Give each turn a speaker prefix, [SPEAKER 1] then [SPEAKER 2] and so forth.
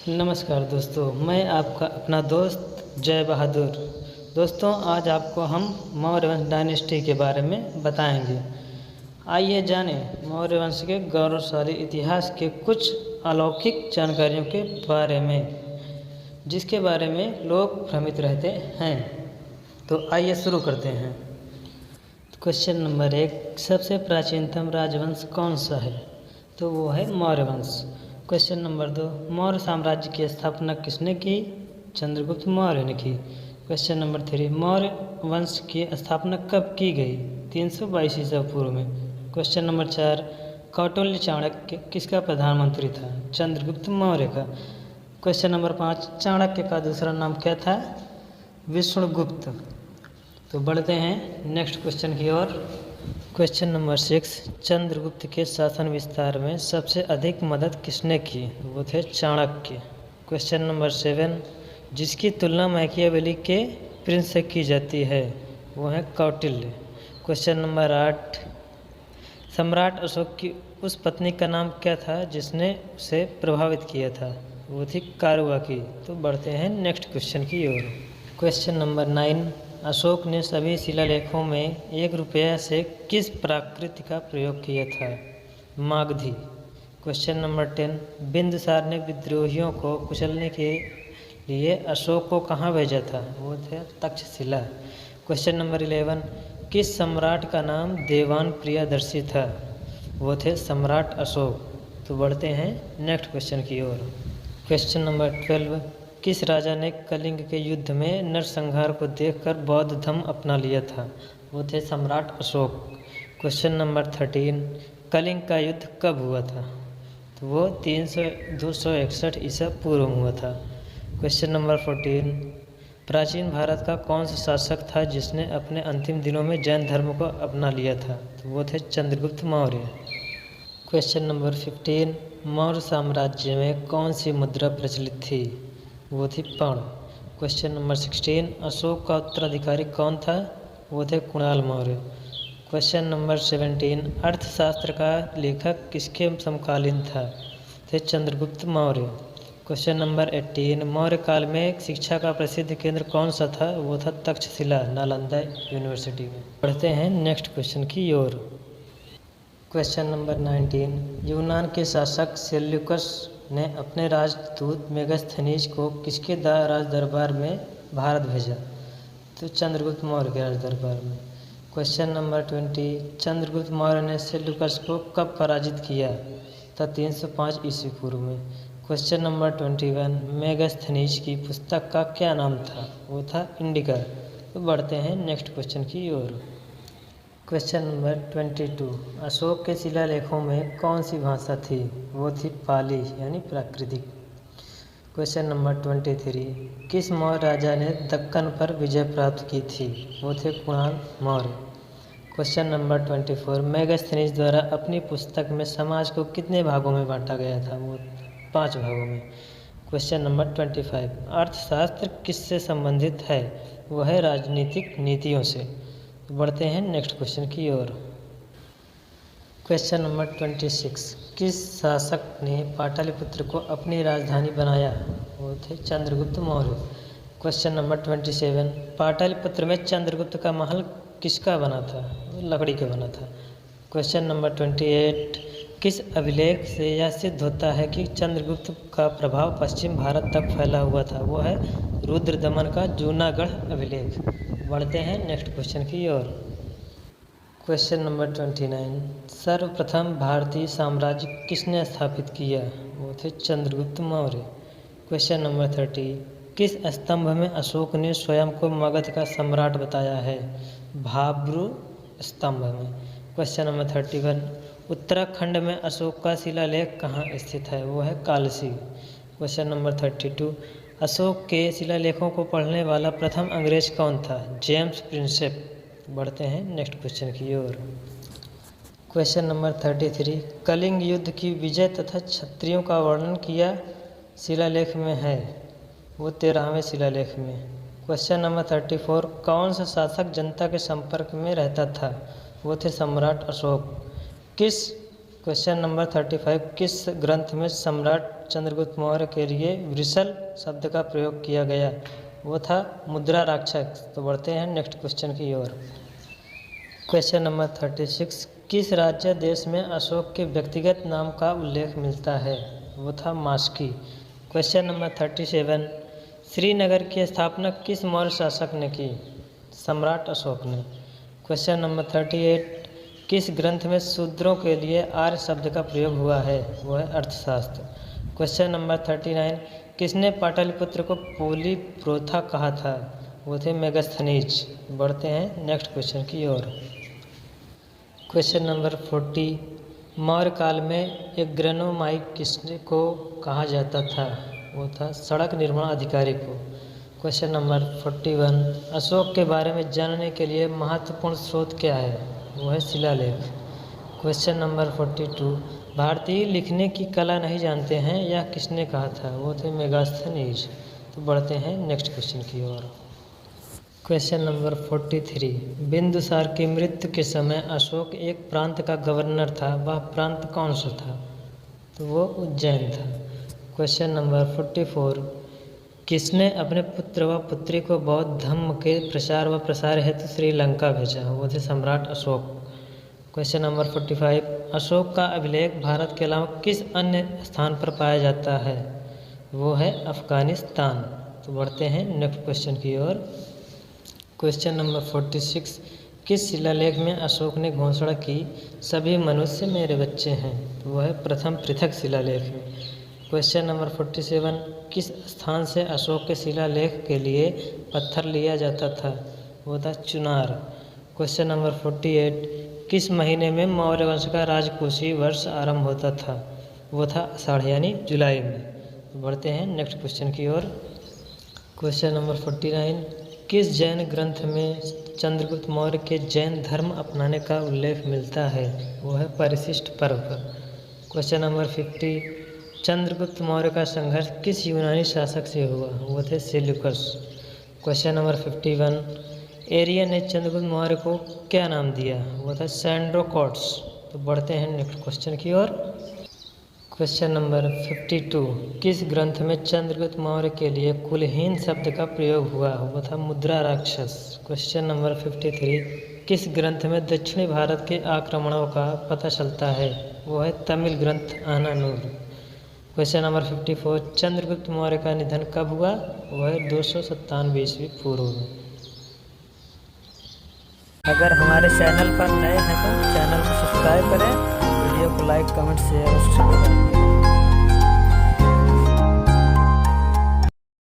[SPEAKER 1] नमस्कार दोस्तों, मैं आपका अपना दोस्त जय बहादुर। दोस्तों, आज आपको हम मौर्य वंश डायनेस्टी के बारे में बताएंगे। आइए जानें मौर्य वंश के गौरवशाली इतिहास के कुछ अलौकिक जानकारियों के बारे में, जिसके बारे में लोग भ्रमित रहते हैं। तो आइए शुरू करते हैं। क्वेश्चन नंबर 1, सबसे प्राचीनतम राजवंश कौन सा है? तो वो है मौर्य वंश। क्वेश्चन नंबर 2, मौर्य साम्राज्य की स्थापना किसने की? चंद्रगुप्त मौर्य ने की। क्वेश्चन नंबर 3, मौर्य वंश की स्थापना कब की गई? 322 ईसा पूर्व में। क्वेश्चन नंबर 4, कौटिल्य चाणक्य किसका प्रधानमंत्री था? चंद्रगुप्त मौर्य का। क्वेश्चन नंबर 5, चाणक्य का दूसरा नाम क्या था? विष्णुगुप्त। तो बढ़ते हैं नेक्स्ट क्वेश्चन की ओर। क्वेश्चन नंबर 6, चंद्रगुप्त के शासन विस्तार में सबसे अधिक मदद किसने की? वो थे चाणक्य। क्वेश्चन नंबर 7, जिसकी तुलना मैकियावेली के प्रिंस से की जाती है, वो है कौटिल्य। क्वेश्चन नंबर 8, सम्राट अशोक की उस पत्नी का नाम क्या था जिसने उसे प्रभावित किया था? वो थी कारुआकी। तो बढ़ते हैं नेक्स्ट क्वेश्चन की ओर। क्वेश्चन नंबर 9, अशोक ने सभी शिलालेखों में 1 रुपया से किस प्राकृत का प्रयोग किया था? मागधी। क्वेश्चन नंबर 10, बिंदुसार ने विद्रोहियों को कुचलने के लिए अशोक को कहाँ भेजा था? वो थे तक्षशिला। क्वेश्चन नंबर 11, किस सम्राट का नाम देवान प्रियदर्शी था? वो थे सम्राट अशोक। तो बढ़ते हैं नेक्स्ट क्वेश्चन की ओर। क्वेश्चन नंबर 12, किस राजा ने कलिंग के युद्ध में नरसंहार को देखकर बौद्ध धर्म अपना लिया था? वो थे सम्राट अशोक। क्वेश्चन नंबर 13, कलिंग का युद्ध कब हुआ था? तो वो 261 ईसा पूर्व में हुआ था। क्वेश्चन नंबर 14, प्राचीन भारत का कौन सा शासक था जिसने अपने अंतिम दिनों में जैन धर्म को अपना लिया था? तो वो थे चंद्रगुप्त मौर्य। क्वेश्चन नंबर 15, मौर्य साम्राज्य में कौन सी मुद्रा प्रचलित थी? वो थी पर्ण। क्वेश्चन नंबर 16, अशोक का उत्तराधिकारी कौन था? वो थे कुणाल मौर्य। क्वेश्चन नंबर 17, अर्थशास्त्र का लेखक किसके समकालीन था? थे चंद्रगुप्त मौर्य। क्वेश्चन नंबर 18, मौर्य काल में शिक्षा का प्रसिद्ध केंद्र कौन सा था? वो था तक्षशिला, नालंदा यूनिवर्सिटी में। पढ़ते हैं नेक्स्ट क्वेश्चन की ओर। क्वेश्चन नंबर 19, यूनान के शासक सेल्यूकस ने अपने राजदूत मेगास्थनीज को किसके राज दरबार में भारत भेजा? तो चंद्रगुप्त मौर्य के राज दरबार में। क्वेश्चन नंबर 20, चंद्रगुप्त मौर्य ने सेल्यूकस को कब पराजित किया? था 305 ईस्वी पूर्व में। क्वेश्चन नंबर 21, मेगास्थनीज की पुस्तक का क्या नाम था? वो था इंडिका। तो बढ़ते हैं नेक्स्ट क्वेश्चन की ओर। क्वेश्चन नंबर 22, अशोक के शिलालेखों में कौन सी भाषा थी? वो थी पाली यानी प्राकृतिक। क्वेश्चन नंबर 23, किस मौर्य राजा ने दक्कन पर विजय प्राप्त की थी? वो थे कुणाल मौर्य। क्वेश्चन नंबर 24, मेगास्थनीज द्वारा अपनी पुस्तक में समाज को कितने भागों में बांटा गया था? वो 5 भागों में। क्वेश्चन नंबर 25, अर्थशास्त्र किससे संबंधित है? वह है राजनीतिक नीतियों से। बढ़ते हैं नेक्स्ट क्वेश्चन की ओर। क्वेश्चन नंबर 26, किस शासक ने पाटलिपुत्र को अपनी राजधानी बनाया? वो थे चंद्रगुप्त मौर्य। क्वेश्चन नंबर 27, पाटलिपुत्र में चंद्रगुप्त का महल किसका बना था? लकड़ी का बना था। क्वेश्चन नंबर 28, किस अभिलेख से यह सिद्ध होता है कि चंद्रगुप्त का प्रभाव पश्चिम भारत तक फैला हुआ था? वो है रुद्रदमन का जूनागढ़ अभिलेख। बढ़ते हैं नेक्स्ट क्वेश्चन की ओर। क्वेश्चन नंबर 29, सर्वप्रथम भारतीय साम्राज्य किसने स्थापित किया? वो थे चंद्रगुप्त मौर्य। क्वेश्चन नंबर 30, किस स्तंभ में अशोक ने स्वयं को मगध का सम्राट बताया है? भाब्रू स्तंभ में। क्वेश्चन नंबर 31, उत्तराखंड में अशोक का शिलालेख कहाँ स्थित है? वो है कालसी। क्वेश्चन नंबर 32, अशोक के शिलालेखों को पढ़ने वाला प्रथम अंग्रेज कौन था? James Prinsep. बढ़ते हैं नेक्स्ट क्वेश्चन की ओर। क्वेश्चन नंबर 33, कलिंग युद्ध की विजय तथा क्षत्रियों का वर्णन किया शिलालेख में है? वो 13वें शिलालेख में। क्वेश्चन नंबर 34, कौन सा शासक जनता के संपर्क में रहता था? वो थे सम्राट अशोक। क्वेश्चन नंबर 35, किस ग्रंथ में सम्राट चंद्रगुप्त मौर्य के लिए वृषल शब्द का प्रयोग किया गया? वो था मुद्रा राक्षस। तो बढ़ते हैं नेक्स्ट क्वेश्चन की ओर। क्वेश्चन नंबर 36, किस राज्य देश में अशोक के व्यक्तिगत नाम का उल्लेख मिलता है? वो था मास्की। क्वेश्चन नंबर 37, श्रीनगर की स्थापना किस मौर्य शासक ने की? सम्राट अशोक ने। क्वेश्चन नंबर 38, किस ग्रंथ में शूद्रों के लिए आर्य शब्द का प्रयोग हुआ है? वो है अर्थशास्त्र। क्वेश्चन नंबर 39, किसने पाटलिपुत्र को पोली प्रोथा कहा था? वो थे मेगास्थनीज। बढ़ते हैं नेक्स्ट क्वेश्चन की ओर। क्वेश्चन नंबर 40, मौर्य काल में एग्रेनोमाइक किसको कहा जाता था? वो था सड़क निर्माण अधिकारी को। क्वेश्चन नंबर 41, अशोक के बारे में जानने के लिए महत्वपूर्ण स्रोत क्या है? वो है शिलालेख। क्वेश्चन नंबर 42, भारतीय लिखने की कला नहीं जानते हैं, यह किसने कहा था? वो थे मेगास्थनीज। तो बढ़ते हैं नेक्स्ट क्वेश्चन की ओर। क्वेश्चन नंबर 43, बिंदुसार की मृत्यु के समय अशोक एक प्रांत का गवर्नर था, वह प्रांत कौन सा था? तो वो उज्जैन था। क्वेश्चन नंबर 44, किसने अपने पुत्र व पुत्री को बौद्ध धर्म के प्रचार व प्रसार हेतु श्रीलंका भेजा? वो थे सम्राट अशोक। क्वेश्चन नंबर 45, अशोक का अभिलेख भारत के अलावा किस अन्य स्थान पर पाया जाता है? वो है अफगानिस्तान। तो बढ़ते हैं नेक्स्ट क्वेश्चन की ओर। क्वेश्चन नंबर 46, किस शिलालेख में अशोक ने घोषणा की सभी मनुष्य मेरे बच्चे हैं? तो वह है प्रथम पृथक शिलालेख में। क्वेश्चन नंबर 47, किस स्थान से अशोक के शिलालेख के लिए पत्थर लिया जाता था? वो था चुनार। क्वेश्चन नंबर 48, किस महीने में मौर्य वंश का राजकोषीय वर्ष आरंभ होता था? वो था आषाढ़ यानी जुलाई में। तो बढ़ते हैं नेक्स्ट क्वेश्चन की ओर। क्वेश्चन नंबर 49, किस जैन ग्रंथ में चंद्रगुप्त मौर्य के जैन धर्म अपनाने का उल्लेख मिलता है? वो है परिशिष्ट पर्व पर। क्वेश्चन नंबर 50, चंद्रगुप्त मौर्य का संघर्ष किस यूनानी शासक से हुआ? वो थे सेल्यूकस। क्वेश्चन नंबर 51, एरियन ने चंद्रगुप्त मौर्य को क्या नाम दिया? वो था सैंड्रोकॉट्स। तो बढ़ते हैं नेक्स्ट क्वेश्चन की ओर। क्वेश्चन नंबर 52, किस ग्रंथ में चंद्रगुप्त मौर्य के लिए कुलहीन शब्द का प्रयोग हुआ? वो था मुद्रा राक्षस। क्वेश्चन नंबर 53, किस ग्रंथ में दक्षिणी भारत के आक्रमणों का पता चलता है? वो है तमिल ग्रंथ आनानूर। क्वेश्चन नंबर 54, चंद्रगुप्त मौर्य का निधन कब हुआ? वो है 297 ईस्वी पूर्व में। अगर हमारे चैनल पर नए हैं तो चैनल को सब्सक्राइब करें, वीडियो को लाइक कमेंट शेयर और